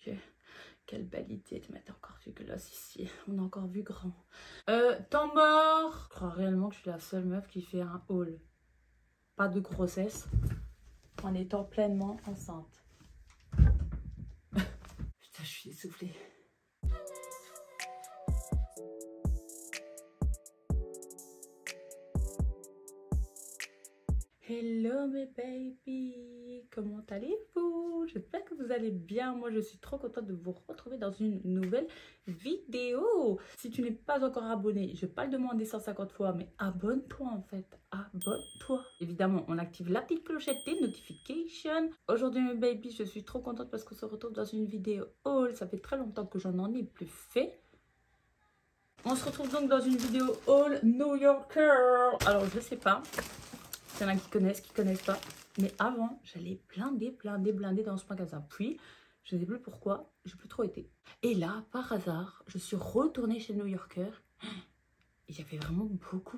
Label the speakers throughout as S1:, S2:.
S1: que quelle belle idée de mettre encore du gloss ici. On a encore vu grand. Temps mort. Je crois réellement que je suis la seule meuf qui fait un haul. Pas de grossesse. En étant pleinement enceinte. Putain, je suis essoufflée. Hello mes baby, comment allez-vous? J'espère que vous allez bien. Moi je suis trop contente de vous retrouver dans une nouvelle vidéo. Si tu n'es pas encore abonné, je ne vais pas le demander 150 fois, mais abonne-toi en fait, abonne-toi. Évidemment, on active la petite clochette des notifications. Aujourd'hui mes baby, je suis trop contente parce qu'on se retrouve dans une vidéo haul. Ça fait très longtemps que j'en ai plus fait. On se retrouve donc dans une vidéo haul New Yorker. Alors je sais pas. Il y en a qui connaissent pas. Mais avant, j'allais blinder dans ce magasin. Puis, je ne sais plus pourquoi, j'ai plus trop été. Et là, par hasard, je suis retournée chez New Yorker. Il y avait vraiment beaucoup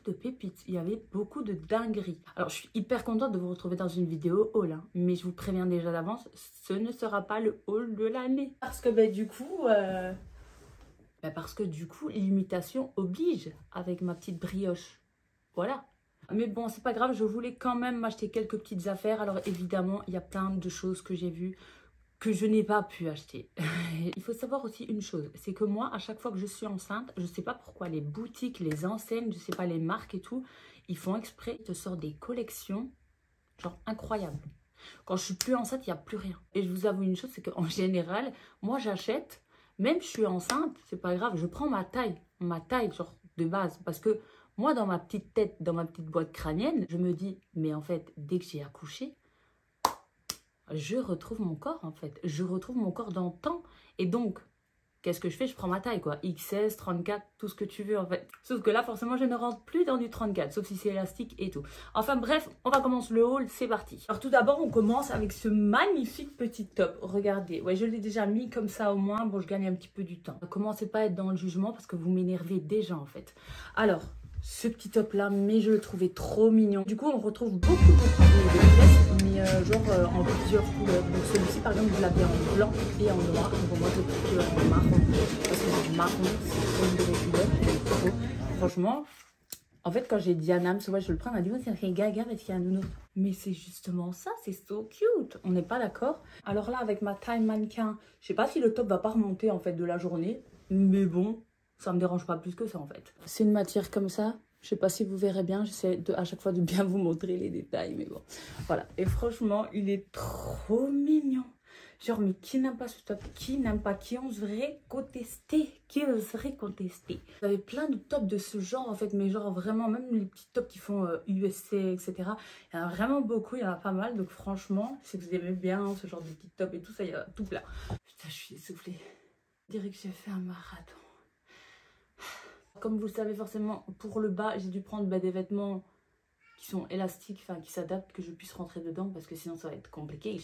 S1: de pépites. Il y avait beaucoup de dingueries. Alors, je suis hyper contente de vous retrouver dans une vidéo haul. Hein. Mais je vous préviens déjà d'avance, ce ne sera pas le haul de l'année. Parce que du coup, l'imitation oblige avec ma petite brioche. Voilà. Mais bon, c'est pas grave, je voulais quand même m'acheter quelques petites affaires. Alors évidemment, il y a plein de choses que j'ai vues que je n'ai pas pu acheter. Il faut savoir aussi une chose, c'est que moi, à chaque fois que je suis enceinte, je sais pas pourquoi les boutiques, les enseignes, je sais pas, les marques et tout, ils font exprès, ils te sortent des collections, genre incroyables. Quand je suis plus enceinte, il n'y a plus rien. Et je vous avoue une chose, c'est qu'en général, moi j'achète, même je suis enceinte, c'est pas grave, je prends ma taille genre de base, parce que moi, dans ma petite tête, dans ma petite boîte crânienne, je me dis, mais en fait, dès que j'ai accouché, je retrouve mon corps, en fait. Je retrouve mon corps dans le temps. Et donc, qu'est-ce que je fais? Je prends ma taille, quoi. XS, 34, tout ce que tu veux, en fait. Sauf que là, forcément, je ne rentre plus dans du 34, sauf si c'est élastique et tout. Enfin, bref, on va commencer le haul, c'est parti. Alors, tout d'abord, on commence avec ce magnifique petit top. Regardez, ouais, je l'ai déjà mis comme ça au moins. Bon, je gagne un petit peu du temps. Commencez pas à être dans le jugement parce que vous m'énervez déjà, en fait. Alors... ce petit top là, mais je le trouvais trop mignon. Du coup, on retrouve beaucoup de pièces, mais genre en plusieurs couleurs. Donc celui-ci, par exemple, je l'avais en blanc et en noir. Donc moi, je l'ai pris en marron. Parce que le marron, c'est une de mes couleurs. Franchement, en fait, quand j'ai dit à Nam, ouais, je le prends, elle m'a dit, ouais, ça fait gaga parce qu'il y a un nounours. Mais c'est justement ça, c'est so cute. On n'est pas d'accord? Alors là, avec ma taille mannequin, je sais pas si le top va pas remonter en fait de la journée. Mais bon... ça me dérange pas plus que ça en fait. C'est une matière comme ça. Je sais pas si vous verrez bien. J'essaie à chaque fois de bien vous montrer les détails. Mais bon, voilà. Et franchement, il est trop mignon. Genre, mais qui n'aime pas ce top? Qui n'aime pas? Qui oserait contester? Qui oserait contester? Vous avez plein de tops de ce genre en fait. Mais genre vraiment, même les petits tops qui font USC, etc. Il y en a vraiment beaucoup. Il y en a pas mal. Donc franchement, si vous aimez bien ce genre de petits tops et tout ça, il y a tout plein. Putain, je suis essoufflée. Je dirais que j'ai fait un marathon. Comme vous le savez forcément, pour le bas, j'ai dû prendre des vêtements qui sont élastiques, enfin qui s'adaptent, que je puisse rentrer dedans parce que sinon ça va être compliqué.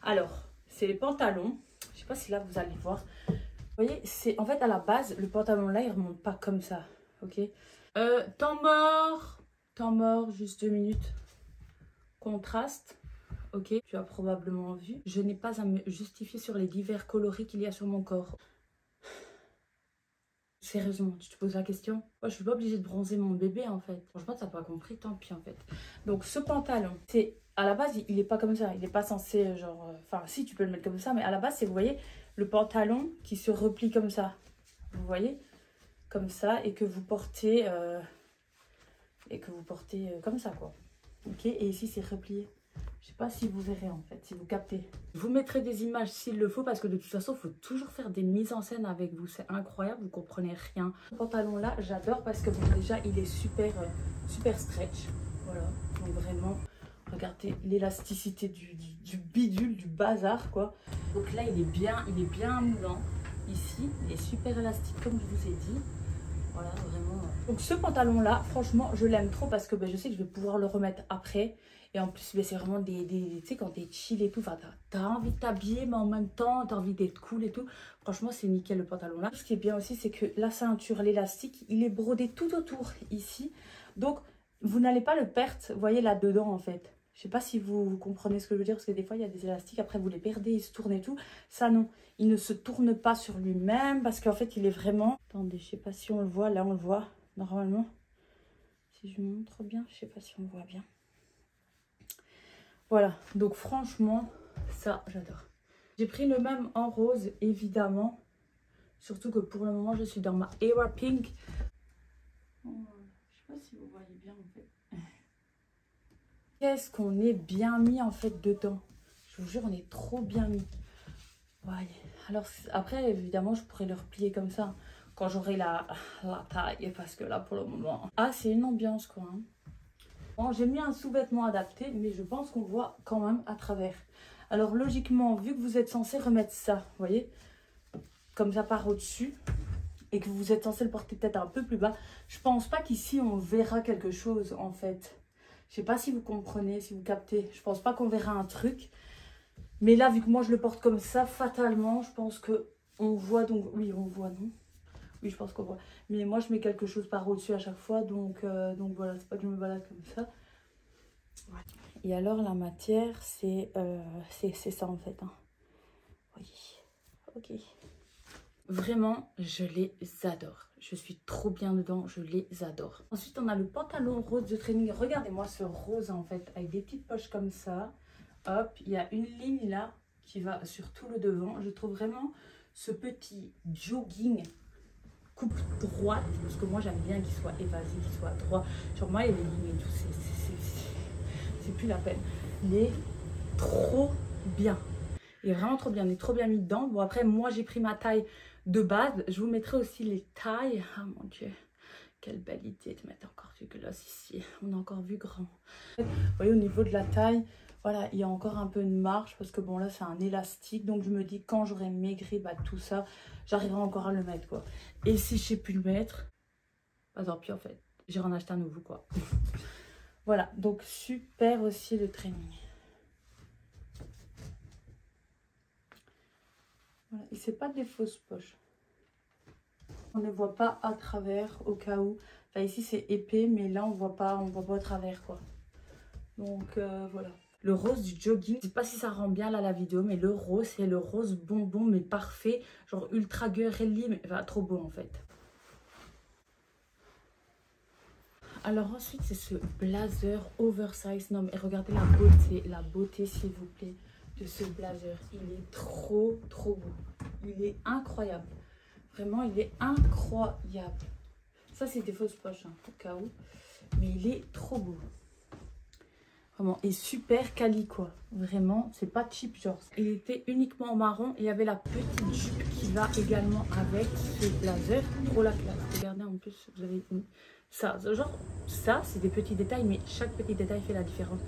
S1: Alors, c'est les pantalons. Je sais pas si là vous allez voir. Vous voyez, c'est en fait à la base, le pantalon là, il remonte pas comme ça. Ok. Temps mort, juste 2 minutes. Contraste. Ok, tu as probablement vu. Je n'ai pas à me justifier sur les divers coloris qu'il y a sur mon corps. Sérieusement, tu te poses la question? Moi, je suis pas obligée de bronzer mon bébé en fait. Franchement, t'as pas compris, tant pis en fait. Donc, ce pantalon, c'est à la base, il est pas comme ça. Il est pas censé genre. Enfin, si tu peux le mettre comme ça, mais à la base, c'est, vous voyez, le pantalon qui se replie comme ça. Vous voyez? Comme ça, et que vous portez. Comme ça quoi. Ok? Et ici, c'est replié. Je sais pas si vous verrez en fait, si vous captez. Je vous mettrai des images s'il le faut parce que de toute façon, il faut toujours faire des mises en scène avec vous. C'est incroyable, vous comprenez rien. Ce pantalon là, j'adore parce que bon, déjà, il est super stretch. Voilà, donc vraiment, regardez l'élasticité du bidule, du bazar quoi. Donc là, il est bien moulant. Ici, il est super élastique comme je vous ai dit. Voilà, vraiment. Donc ce pantalon là, franchement, je l'aime trop parce que je sais que je vais pouvoir le remettre après. Et en plus, c'est vraiment tu sais, quand t'es chill et tout, enfin, t'as envie de t'habiller, mais en même temps, t'as envie d'être cool et tout. Franchement, c'est nickel le pantalon là. Ce qui est bien aussi, c'est que la ceinture, l'élastique, il est brodé tout autour ici. Donc, vous n'allez pas le perdre, vous voyez là-dedans en fait. Je sais pas si vous comprenez ce que je veux dire, parce que des fois, il y a des élastiques, après vous les perdez, ils se tournent et tout. Ça, non, il ne se tourne pas sur lui-même, parce qu'en fait, il est vraiment... Attendez, je sais pas si on le voit, là, on le voit, normalement. Si je montre bien, je sais pas si on le voit bien. Voilà, donc franchement, ça, j'adore. J'ai pris le même en rose, évidemment. Surtout que pour le moment, je suis dans ma Era Pink. Oh, je sais pas si vous voyez bien, en fait. Qu'est-ce qu'on est bien mis en fait dedans. Je vous jure, on est trop bien mis. Ouais. Alors après, évidemment, je pourrais le replier comme ça quand j'aurai la taille. Parce que là, pour le moment... Ah, c'est une ambiance, quoi. Hein. Bon, j'ai mis un sous-vêtement adapté, mais je pense qu'on voit quand même à travers. Alors logiquement, vu que vous êtes censé remettre ça, vous voyez, comme ça par au-dessus, et que vous êtes censé le porter peut-être un peu plus bas, je pense pas qu'ici on verra quelque chose en fait. Je sais pas si vous comprenez, si vous captez. Je pense pas qu'on verra un truc. Mais là, vu que moi je le porte comme ça, fatalement, je pense que on voit. Donc, oui, on voit, non? Oui, je pense qu'on voit. Mais moi, je mets quelque chose par au-dessus à chaque fois. Donc voilà, c'est pas que je me balade comme ça. Ouais. Et alors, la matière, c'est ça en fait. Hein. Oui, ok. Vraiment, je les adore. Je suis trop bien dedans, je les adore. Ensuite, on a le pantalon rose de training. Regardez-moi ce rose en fait, avec des petites poches comme ça. Hop, il y a une ligne là qui va sur tout le devant. Je trouve vraiment ce petit jogging coupe droite. Parce que moi, j'aime bien qu'il soit évasé, qu'il soit droit. Genre moi, les lignes et tout, c'est plus la peine. Il est trop bien. Il est vraiment trop bien. Il est trop bien mis dedans. Bon, après, moi, j'ai pris ma taille de base. Je vous mettrai aussi les tailles. Ah mon Dieu, quelle belle idée de mettre encore du gloss ici. On a encore vu grand. Vous voyez, au niveau de la taille, voilà, il y a encore un peu une marge. Parce que bon, là, c'est un élastique. Donc, je me dis, quand j'aurai maigri, bah, tout ça, j'arriverai encore à le mettre, quoi. Et si je sais plus le mettre, bah, tant pis, en fait. J'irai en acheter un nouveau, quoi. Voilà, donc super aussi le training. Voilà. Et c'est pas des fausses poches. On ne voit pas à travers au cas où. Enfin, ici c'est épais, mais là on voit pas à travers quoi. Donc voilà. Le rose du jogging, je sais pas si ça rend bien là la vidéo, mais le rose c'est le rose bonbon mais parfait, genre ultra girly, mais enfin, trop beau en fait. Alors ensuite c'est ce blazer oversize. Non mais regardez la beauté s'il vous plaît de ce blazer. Il est trop beau. Il est incroyable. Vraiment il est incroyable. Ça c'est des fausses poches hein, au cas où. Mais il est trop beau. Vraiment. Et super quali quoi. Vraiment c'est pas cheap genre. Il était uniquement en marron. Il y avait la petite jupe qui va également avec ce blazer. Trop la classe. Regardez en plus vous avez une... Ça, genre, ça, c'est des petits détails, mais chaque petit détail fait la différence.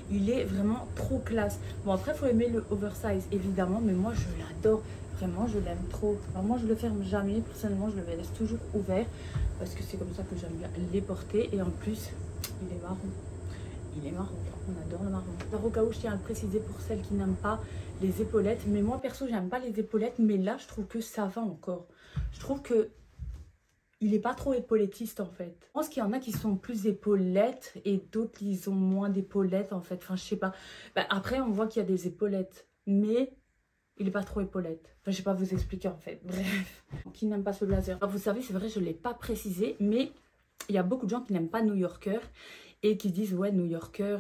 S1: Il est vraiment trop classe. Bon, après, il faut aimer le oversize, évidemment, mais moi, je l'adore. Vraiment, je l'aime trop. Alors, moi, je le ferme jamais. Personnellement, je le laisse toujours ouvert parce que c'est comme ça que j'aime bien les porter. Et en plus, il est marron. Il est marron. On adore le marron. Alors, au cas où, je tiens à le préciser pour celles qui n'aiment pas les épaulettes. Mais moi, perso, j'aime pas les épaulettes, mais là, je trouve que ça va encore. Je trouve que il n'est pas trop épaulettiste en fait. Je pense qu'il y en a qui sont plus épaulettes et d'autres ils ont moins d'épaulettes en fait. Enfin je sais pas. Ben, après on voit qu'il y a des épaulettes. Mais il n'est pas trop épaulette. Enfin je sais pas vous expliquer en fait. Bref. Qui n'aime pas ce blazer. Alors, vous savez c'est vrai je ne l'ai pas précisé. Mais il y a beaucoup de gens qui n'aiment pas New Yorker. Et qui disent ouais New Yorker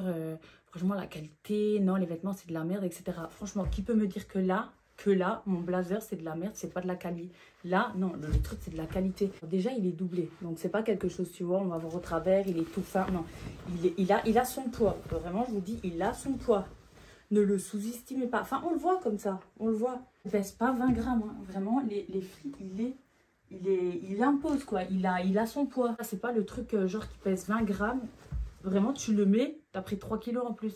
S1: franchement la qualité. Non les vêtements c'est de la merde etc. Franchement qui peut me dire que là, mon blazer, c'est de la merde, c'est pas de la quali. Là, non, le truc, c'est de la qualité. Déjà, il est doublé. Donc, c'est pas quelque chose, tu vois, on va voir au travers, il est tout fin. Non, il a son poids. Vraiment, je vous dis, il a son poids. Ne le sous-estimez pas. Enfin, on le voit comme ça, on le voit. Il pèse pas 20 grammes. Hein. Vraiment, les filles, il impose, quoi. Il a son poids. C'est pas le truc, genre, qui pèse 20 grammes. Vraiment, tu le mets, t'as pris 3 kilos en plus.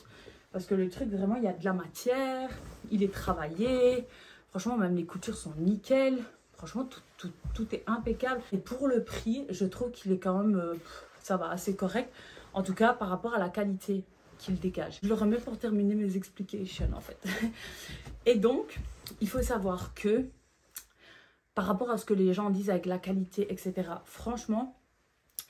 S1: Parce que le truc, vraiment, il y a de la matière. Il est travaillé. Franchement, même les coutures sont nickel. Franchement, tout est impeccable. Et pour le prix, je trouve qu'il est quand même, ça va, assez correct. En tout cas, par rapport à la qualité qu'il dégage. Je le remets pour terminer mes explications, en fait. Et donc, il faut savoir que, par rapport à ce que les gens disent avec la qualité, etc., franchement,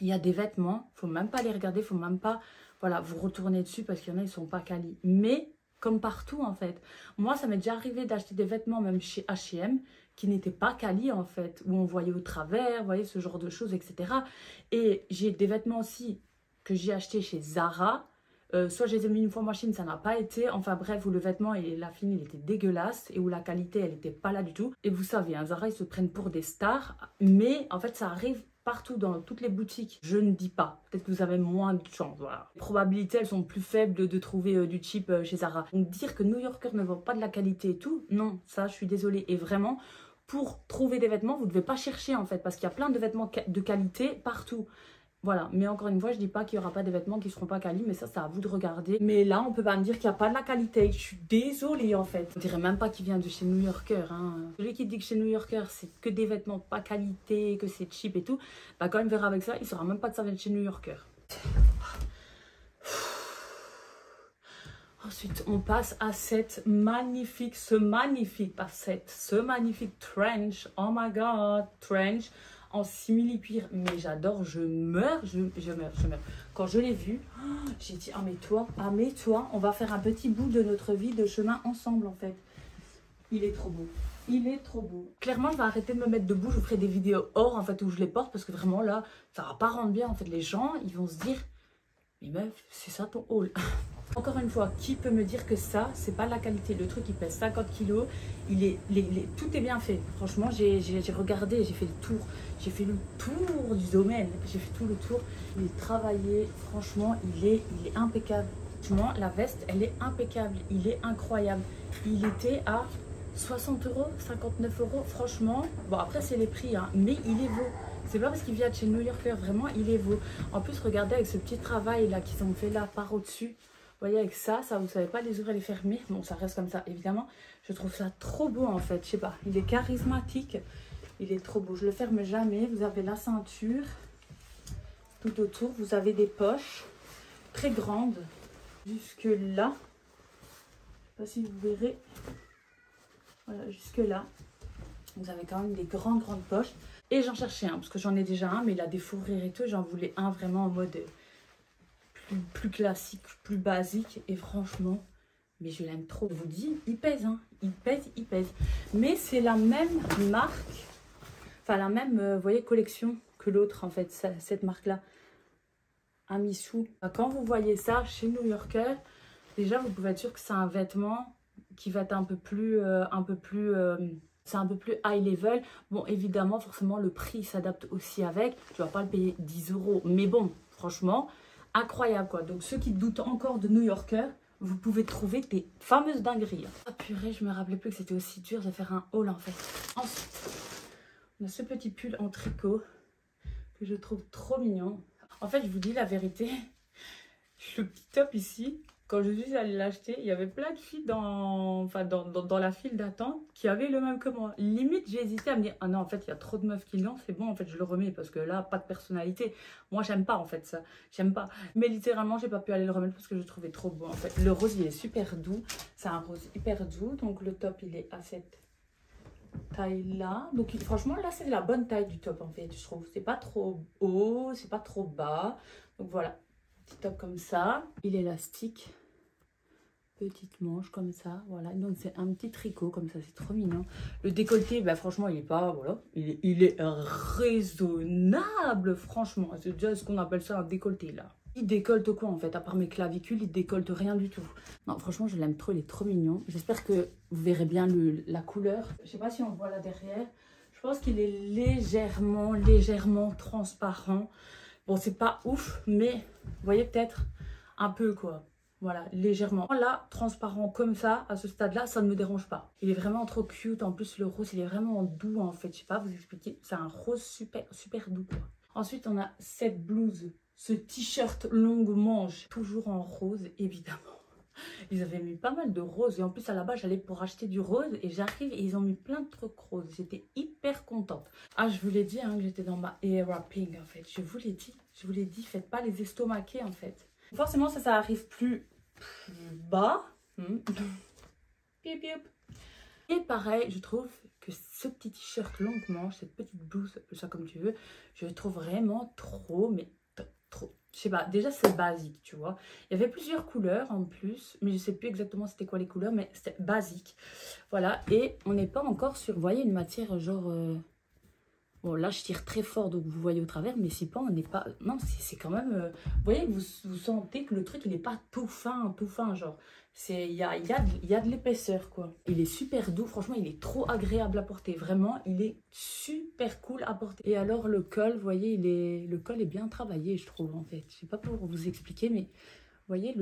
S1: il y a des vêtements, il ne faut même pas les regarder, il ne faut même pas voilà, vous retournez dessus parce qu'il y en a, ils sont pas quali. Mais, comme partout en fait. Moi, ça m'est déjà arrivé d'acheter des vêtements, même chez H&M, qui n'étaient pas quali en fait, où on voyait au travers, vous voyez, ce genre de choses, etc. Et j'ai des vêtements aussi que j'ai achetés chez Zara. Soit je les ai mis une fois en machine, ça n'a pas été. Enfin bref, où le vêtement, la fine, il était dégueulasse et où la qualité, elle n'était pas là du tout. Et vous savez, hein, Zara, ils se prennent pour des stars. Mais en fait, ça arrive partout dans toutes les boutiques. Je ne dis pas. Peut-être que vous avez moins de chance. Voilà. Les probabilités, elles sont plus faibles de trouver du cheap chez Zara. Donc dire que New Yorker ne vend pas de la qualité et tout, non, ça, je suis désolée. Et vraiment, pour trouver des vêtements, vous ne devez pas chercher en fait. Parce qu'il y a plein de vêtements de qualité partout. Voilà, mais encore une fois, je dis pas qu'il n'y aura pas des vêtements qui ne seront pas quali, mais ça, c'est à vous de regarder. Mais là, on peut pas me dire qu'il n'y a pas de la qualité. Je suis désolée, en fait. On dirait même pas qu'il vient de chez New Yorker. Hein. Celui qui dit que chez New Yorker, c'est que des vêtements pas qualité, que c'est cheap et tout, bah quand il verra avec ça, il saura même pas que ça vient de chez New Yorker. Ensuite, on passe à ce magnifique trench. Oh my god, trench en simili-cuir. Mais j'adore, je meurs. Quand je l'ai vu, j'ai dit, ah mais toi, on va faire un petit bout de notre vie de chemin ensemble en fait. Il est trop beau. Il est trop beau. Clairement, je vais arrêter de me mettre debout. Je vous ferai des vidéos hors en fait où je les porte parce que vraiment là, ça va pas rendre bien en fait. Les gens, ils vont se dire, mais meuf, c'est ça ton haul. Encore une fois, qui peut me dire que ça, c'est pas la qualité? Le truc, il pèse 50 kilos. Tout est bien fait. Franchement, j'ai regardé, j'ai fait le tour. J'ai fait le tour du domaine. J'ai fait tout le tour. Il est travaillé. Franchement, il est impeccable. Franchement, la veste, elle est impeccable. Il est incroyable. Il était à 60 €, 59 €. Franchement, bon, après, c'est les prix, hein, mais il est beau. C'est pas parce qu'il vient de chez New Yorker, vraiment, il est beau. En plus, regardez avec ce petit travail là qu'ils ont fait là par au-dessus. Vous voyez, avec ça, vous savez pas les ouvrir et les fermer. Bon, ça reste comme ça, évidemment. Je trouve ça trop beau, en fait. Je sais pas, il est charismatique. Il est trop beau. Je le ferme jamais. Vous avez la ceinture. Tout autour, vous avez des poches très grandes. Jusque là. Je sais pas si vous verrez. Voilà, jusque là. Vous avez quand même des grandes poches. Et j'en cherchais un, parce que j'en ai déjà un, mais il a des fourrures et tout. J'en voulais un vraiment en mode plus classique, plus basique. Et franchement, mais je l'aime trop. Je vous dis, il pèse, hein. Il pèse. Mais c'est la même marque, enfin la même, vous voyez, collection que l'autre, en fait, cette marque-là. Amisou. Quand vous voyez ça chez New Yorker, déjà, vous pouvez être sûr que c'est un vêtement qui va être un peu plus c'est un peu plus high level. Bon, évidemment, forcément, le prix s'adapte aussi avec. Tu ne vas pas le payer 10 €. Mais bon, franchement, incroyable, quoi. Donc, ceux qui doutent encore de New Yorker, vous pouvez trouver des fameuses dingueries. Ah, purée, je me rappelais plus que c'était aussi dur de faire un haul, en fait. Ensuite, on a ce petit pull en tricot que je trouve trop mignon. En fait, je vous dis la vérité, le petit top ici, quand je suis allée l'acheter, il y avait plein de filles dans la file d'attente qui avaient le même que moi. Limite, j'ai hésité à me dire, ah non, en fait, il y a trop de meufs qui l'ont, c'est bon, en fait, je le remets parce que là, pas de personnalité. Moi, j'aime pas, en fait, ça. J'aime pas. Mais littéralement, j'ai pas pu aller le remettre parce que je le trouvais trop beau, en fait. Le rose, il est super doux. C'est un rose hyper doux. Donc, le top, il est à cette taille-là. Donc, franchement, là, c'est la bonne taille du top, en fait, je trouve. C'est pas trop haut, c'est pas trop bas. Donc, voilà. Petit top comme ça. Il est élastique. Petite manche comme ça, voilà, donc c'est un petit tricot comme ça, c'est trop mignon. Le décolleté, bah franchement il est pas, voilà, il est raisonnable, franchement, c'est déjà ce qu'on appelle ça un décolleté là. Il décolte quoi en fait, à part mes clavicules, il décolte rien du tout. Non franchement je l'aime trop, il est trop mignon. J'espère que vous verrez bien la couleur. Je sais pas si on voit là derrière, je pense qu'il est légèrement transparent. Bon c'est pas ouf, mais vous voyez peut-être un peu quoi. Voilà, légèrement. Là, transparent comme ça, à ce stade-là, ça ne me dérange pas. Il est vraiment trop cute. En plus, le rose, il est vraiment doux, en fait. Je sais pas vous expliquer. C'est un rose super doux, quoi. Ensuite, on a cette blouse, ce t-shirt longue manche, toujours en rose, évidemment. Ils avaient mis pas mal de roses. Et en plus, à la base, j'allais pour acheter du rose. Et j'arrive et ils ont mis plein de trucs roses. J'étais hyper contente. Ah, je vous l'ai dit, hein, que j'étais dans ma hair wrapping, en fait. Je vous l'ai dit, faites pas les estomaqués, en fait. Forcément, ça arrive plus bas. Et pareil, je trouve que ce petit t-shirt longue manche, cette petite blouse, appelle ça comme tu veux, je le trouve vraiment trop, mais trop... Je sais pas, déjà c'est basique, tu vois. Il y avait plusieurs couleurs en plus, mais je sais plus exactement c'était quoi les couleurs, mais c'était basique. Voilà, et on n'est pas encore sur, vous voyez, une matière genre... Bon, là, je tire très fort, donc vous voyez au travers, mais si pas, on n'est pas... Non, c'est quand même... Vous voyez, vous sentez que le truc, il n'est pas tout fin, genre. Il y a de l'épaisseur, quoi. Il est super doux, franchement, il est trop agréable à porter. Vraiment, il est super cool à porter. Et alors, le col, vous voyez, le col est bien travaillé, je trouve, en fait. Je sais pas pour vous expliquer, mais vous voyez,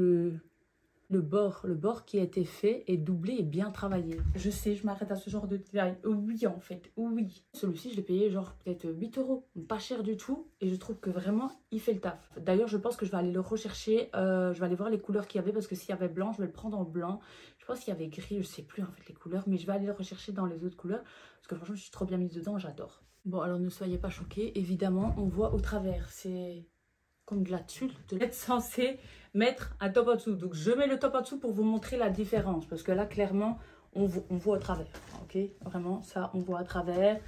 S1: le bord qui a été fait est doublé et bien travaillé. Je sais, je m'arrête à ce genre de détail. Oui, en fait, oui. Celui-ci, je l'ai payé genre peut-être 8 €. Pas cher du tout. Et je trouve que vraiment, il fait le taf. D'ailleurs, je pense que je vais aller le rechercher. Je vais aller voir les couleurs qu'il y avait parce que s'il y avait blanc, je vais le prendre en blanc. Je pense qu'il y avait gris, je sais plus en fait les couleurs. Mais je vais aller le rechercher dans les autres couleurs. Parce que franchement, je suis trop bien mise dedans, j'adore. Bon, alors ne soyez pas choqués. Évidemment, on voit au travers. C'est... comme de la tulle, de être censé mettre un top en dessous. Donc je mets le top en dessous pour vous montrer la différence. Parce que là, clairement, on voit à travers. Ok, vraiment, ça, on voit à travers.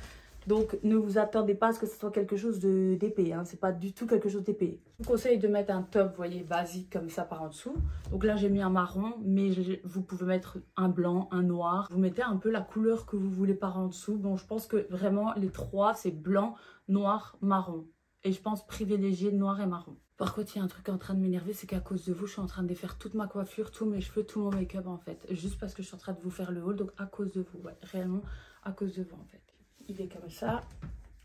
S1: Donc ne vous attendez pas à ce que ce soit quelque chose d'épais. Hein. C'est pas du tout quelque chose d'épais. Je vous conseille de mettre un top, vous voyez, basique comme ça par en dessous. Donc là, j'ai mis un marron, mais vous pouvez mettre un blanc, un noir. Vous mettez un peu la couleur que vous voulez par en dessous. Bon, je pense que vraiment, les trois, c'est blanc, noir, marron. Et je pense privilégier noir et marron. Par contre, il y a un truc en train de m'énerver, c'est qu'à cause de vous, je suis en train de défaire toute ma coiffure, tous mes cheveux, tout mon make-up en fait. Juste parce que je suis en train de vous faire le haul, donc à cause de vous, ouais, réellement à cause de vous en fait. Il est comme ça,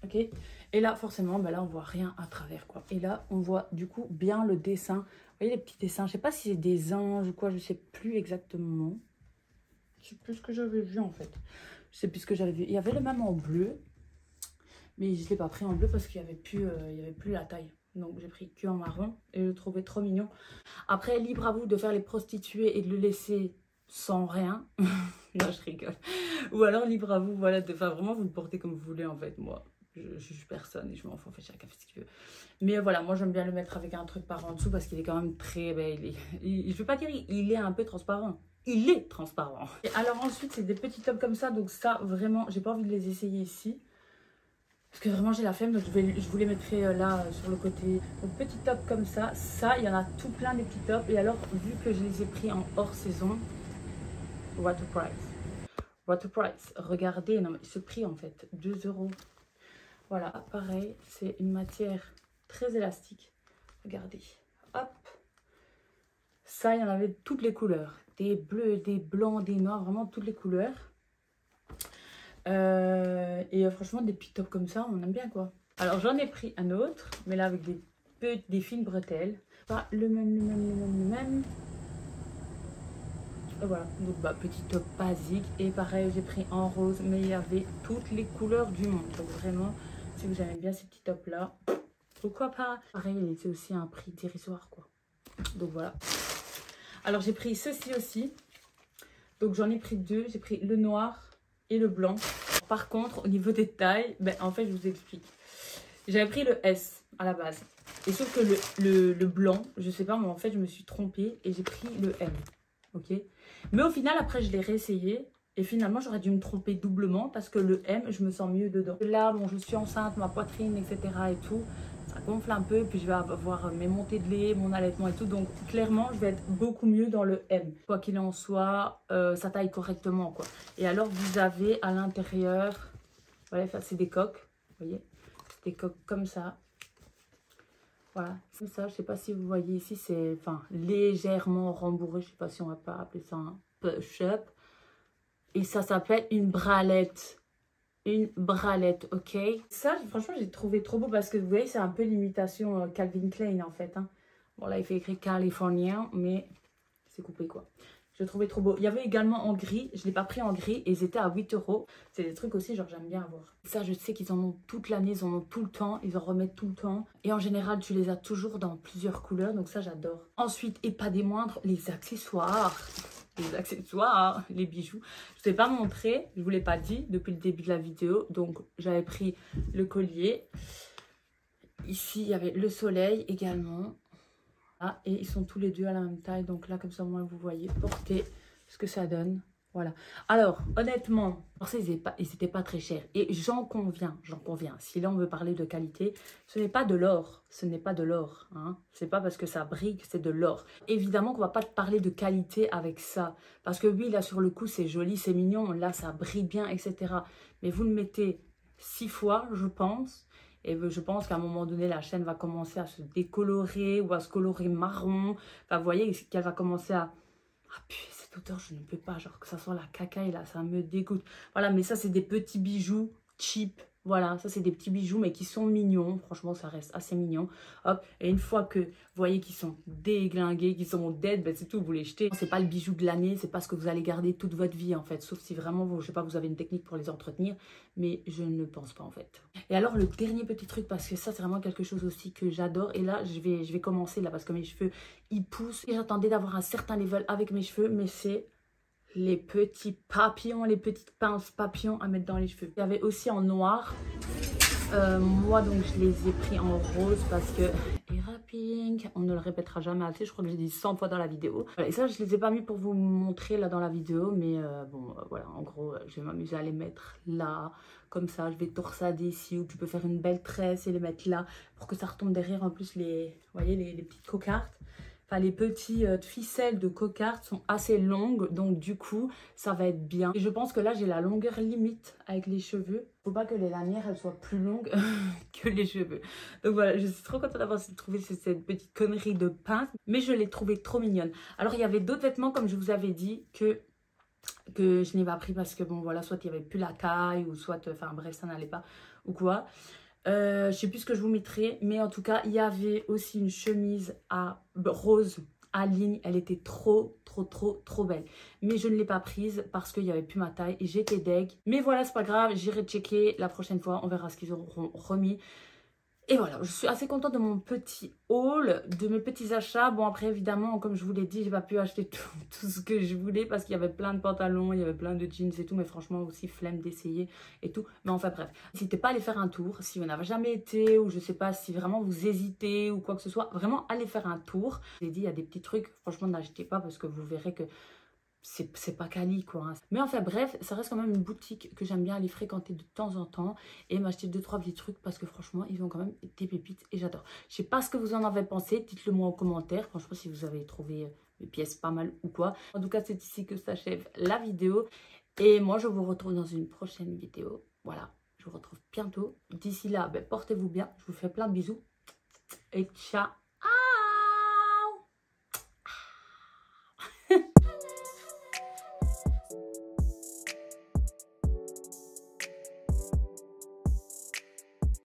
S1: ok. Et là, forcément, ben là, on voit rien à travers quoi. Et là, on voit du coup bien le dessin. Vous voyez les petits dessins, je sais pas si c'est des anges ou quoi, je sais plus exactement. Je sais plus ce que j'avais vu en fait. Je sais plus ce que j'avais vu. Il y avait le même en bleu. Mais je ne l'ai pas pris en bleu parce qu'il n'y avait plus la taille. Donc j'ai pris que en marron et je le trouvais trop mignon. Après, libre à vous de faire les prostituées et de le laisser sans rien. Non, je rigole. Ou alors libre à vous, voilà, de faire vraiment vous le porter comme vous voulez en fait. Moi, je juge personne et je m'en fous, en fait, chacun fait ce qu'il veut. Mais voilà, moi j'aime bien le mettre avec un truc par en dessous parce qu'il est quand même très... Ben, je ne veux pas dire il est un peu transparent. Il est transparent. Et alors ensuite, c'est des petits tops comme ça. Donc ça, vraiment, j'ai pas envie de les essayer ici. Parce que vraiment j'ai la flemme, donc je vous les mettrai là sur le côté. Donc petit top comme ça, il y en a tout plein des petits tops. Et alors vu que je les ai pris en hors saison, what a price. What a price. Regardez, non mais ce prix en fait, 2 €. Voilà, pareil, c'est une matière très élastique. Regardez, hop. Ça, il y en avait toutes les couleurs. Des bleus, des blancs, des noirs, vraiment toutes les couleurs. Et franchement des petits tops comme ça on aime bien quoi. Alors j'en ai pris un autre mais là avec des fines bretelles, pas le même. Et voilà, donc bah petit top basique. Et pareil j'ai pris en rose mais il y avait toutes les couleurs du monde. Donc vraiment si vous aimez bien ces petits tops là, pourquoi pas. Pareil il était aussi à un prix dérisoire quoi. Donc voilà. Alors j'ai pris ceci aussi. Donc j'en ai pris deux, j'ai pris le noir et le blanc. Par contre, au niveau des tailles, ben, en fait, je vous explique. J'avais pris le S à la base. Et sauf que le blanc, je sais pas, mais en fait, je me suis trompée et j'ai pris le M. Ok. Mais au final, après, je l'ai réessayé. Et finalement, j'aurais dû me tromper doublement parce que le M, je me sens mieux dedans. Là, bon, je suis enceinte, ma poitrine, etc. et tout. Ça gonfle un peu, puis je vais avoir mes montées de lait, mon allaitement et tout. Donc, clairement, je vais être beaucoup mieux dans le M. Quoi qu'il en soit, ça taille correctement, quoi. Et alors, vous avez à l'intérieur, voilà, c'est des coques, vous voyez, des coques comme ça. Voilà, c'est ça. Je sais pas si vous voyez ici, c'est légèrement rembourré. Je sais pas si on va pas appeler ça un push-up. Et ça s'appelle une bralette. Une bralette, ok. Ça, franchement, j'ai trouvé trop beau parce que vous voyez, c'est un peu l'imitation Calvin Klein en fait. Hein. Bon, là, il fait écrit californien, mais c'est coupé quoi. Je trouvais trop beau. Il y avait également en gris. Je ne l'ai pas pris en gris et ils étaient à 8 €. C'est des trucs aussi, genre, j'aime bien avoir. Ça, je sais qu'ils en ont toute l'année, ils en ont tout le temps. Ils en remettent tout le temps. Et en général, tu les as toujours dans plusieurs couleurs. Donc ça, j'adore. Ensuite, et pas des moindres, les accessoires. Les accessoires, les bijoux. Je ne vous ai pas montré, je ne vous l'ai pas dit depuis le début de la vidéo. Donc, j'avais pris le collier. Ici, il y avait le soleil également. Ah, et ils sont tous les deux à la même taille. Donc là, comme ça, moi, vous voyez porter ce que ça donne. Voilà. Alors, honnêtement, ils n'étaient pas très chers. Et j'en conviens. Si là, on veut parler de qualité, ce n'est pas de l'or. Ce n'est pas de l'or. Hein. C'est pas parce que ça brille que c'est de l'or. Évidemment qu'on ne va pas te parler de qualité avec ça. Parce que oui, là, sur le coup, c'est joli, c'est mignon. Là, ça brille bien, etc. Mais vous le mettez 6 fois, je pense. Et je pense qu'à un moment donné, la chaîne va commencer à se décolorer ou à se colorer marron. Enfin, vous voyez qu'elle va commencer à... Ah putain, cette odeur, je ne peux pas. Genre que ça soit la cacaille là, ça me dégoûte. Voilà, mais ça, c'est des petits bijoux cheap. Voilà, ça, c'est des petits bijoux, mais qui sont mignons. Franchement, ça reste assez mignon. Hop, et une fois que vous voyez qu'ils sont déglingués, qu'ils sont dead, ben c'est tout, vous les jetez. C'est pas le bijou de l'année, c'est pas ce que vous allez garder toute votre vie, en fait. Sauf si vraiment, vous, je sais pas, vous avez une technique pour les entretenir. Mais je ne pense pas, en fait. Et alors, le dernier petit truc, parce que ça, c'est vraiment quelque chose aussi que j'adore. Et là, je vais commencer, là, parce que mes cheveux, ils poussent. Et j'attendais d'avoir un certain level avec mes cheveux, mais c'est... les petits papillons, les petites pinces papillons à mettre dans les cheveux. Il y avait aussi en noir. Moi, donc, je les ai pris en rose parce que... Era Pink, on ne le répétera jamais assez. Je crois que j'ai dit 100 fois dans la vidéo. Voilà, et ça, je les ai pas mis pour vous montrer là dans la vidéo. Mais bon, voilà, en gros, je vais m'amuser à les mettre là. Comme ça, je vais torsader ici. Ou tu peux faire une belle tresse et les mettre là. Pour que ça retombe derrière. En plus, vous voyez, les petites cocardes. Enfin, les petites ficelles de cocarde sont assez longues, donc du coup, ça va être bien. Et je pense que là, j'ai la longueur limite avec les cheveux. Faut pas que les lanières, elles soient plus longues que les cheveux. Donc voilà, je suis trop contente d'avoir trouvé cette petite connerie de pince, mais je l'ai trouvée trop mignonne. Alors, il y avait d'autres vêtements, comme je vous avais dit, que je n'ai pas pris parce que, bon, voilà, soit il n'y avait plus la taille, ou soit, enfin bref, ça n'allait pas, ou quoi. Je sais plus ce que je vous mettrai, mais en tout cas, il y avait aussi une chemise à rose à ligne. Elle était trop belle. Mais je ne l'ai pas prise parce qu'il n'y avait plus ma taille et j'étais deg. Mais voilà, c'est pas grave, j'irai checker la prochaine fois. On verra ce qu'ils auront remis. Et voilà, je suis assez contente de mon petit haul, de mes petits achats. Bon, après, évidemment, comme je vous l'ai dit, j'ai pas pu acheter tout ce que je voulais parce qu'il y avait plein de pantalons, il y avait plein de jeans et tout. Mais franchement, aussi flemme d'essayer et tout. Mais enfin, bref, n'hésitez pas à aller faire un tour. Si vous n'avez jamais été ou je sais pas, si vraiment vous hésitez ou quoi que ce soit, vraiment, allez faire un tour. Je vous ai dit, il y a des petits trucs. Franchement, n'achetez pas parce que vous verrez que... c'est pas quali quoi. Hein. Mais enfin bref, ça reste quand même une boutique que j'aime bien aller fréquenter de temps en temps et m'acheter 2-3 petits trucs parce que franchement, ils ont quand même des pépites et j'adore. Je sais pas ce que vous en avez pensé, dites-le moi en commentaire. Franchement, si vous avez trouvé mes pièces pas mal ou quoi. En tout cas, c'est ici que s'achève la vidéo et moi, je vous retrouve dans une prochaine vidéo. Voilà, je vous retrouve bientôt. D'ici là, ben, portez-vous bien. Je vous fais plein de bisous et ciao.